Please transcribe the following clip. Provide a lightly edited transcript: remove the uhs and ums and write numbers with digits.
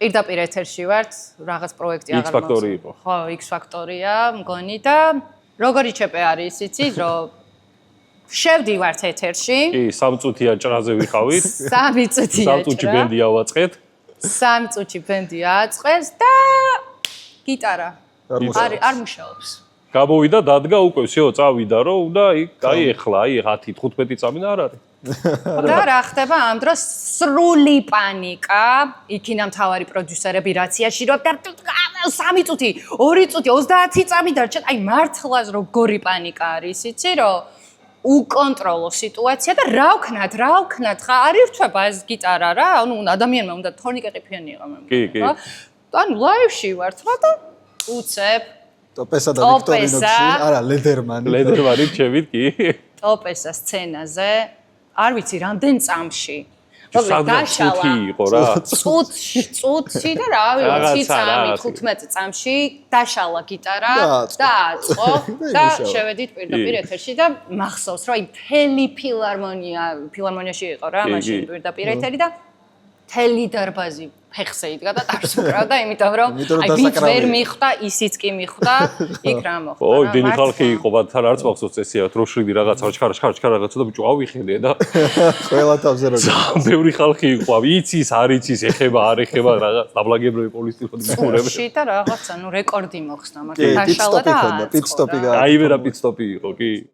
პირდაპირ ეთერში ვართ, რაღაც პროექტი აღარ X Factor იყო. ხო, X Factor-ია, მგონი და როგორი ჩეპე არის, იცით, რომ შევდივართ ეთერში. კი, 3 წუთიან ჭრაზე ვიყავით. 3 წუთია 3 წუთი ბენდი ავაწყეთ. 3 წუთი ბენდი აწყეს და გიტარა არ მუშაობს. გამოვიდა, დადგა უკვე, всё, წავიდა, რომ უნდა აი ეხლა, აი 10-15 წამი არ არის. და რა ხდება ამ დროს სრული პანიკა, იქინა მთავარი პროდიუსერები რაციაში რომ 3 წუთი, 2 წუთი, 30 წამი დარჩა, აი მართლაც როგორი პანიკა არის, იცი რომ უკონტროლო სიტუაცია და რა ვქნათ, ხა არ ირჩება ეს გიტარა რა, ანუ ადამიანმა უნდა თორნიკე ყიფიანი იყო მე. კი. ანუ ლაივში ვართ რა და უცებ ტოპესა და ვიქტორინოქსი, არა, ლედერმანი ჩევით კი. ტოპესა სცენაზე, არ ვიცი რამდენ წამში. დაშალა იყო რა. წუთში და რა ვიცი 15 წამში დაშალა გიტარა და აწყო და შევედით პირდაპირ ეთერში და მახსოვს რომ აი მთელი ფილარმონიაში იყო რა მაშინ პირდაპირ ეთერი და მთელი დარბაზი ფეხზე იდგა და დარს უკრავდა, იმიტომ რომ აი ვინც ვერ მიხვდა, ისიც კი მიხვდა, იქ რა მოხდა. ой, დენი ხალხი იყო, თან არც მახსოვს წესია, რომ შვიდი რაღაცა, ჩქარა რაღაცა და ბიჭო ავიხენე და ყველა თავზე რო ბევრი ხალხი იყო, იცის, არ იცის, ეხება, არ ეხება რაღაც დაბლაგებრივი პოლისტილოდი მიყურებენ. სულში და რაღაცა, ნუ რეკორდი მოხსნა, მაგრამ დაშალა და პიტ სტოპი აი ვერა პიტ სტოპი იყო, კი.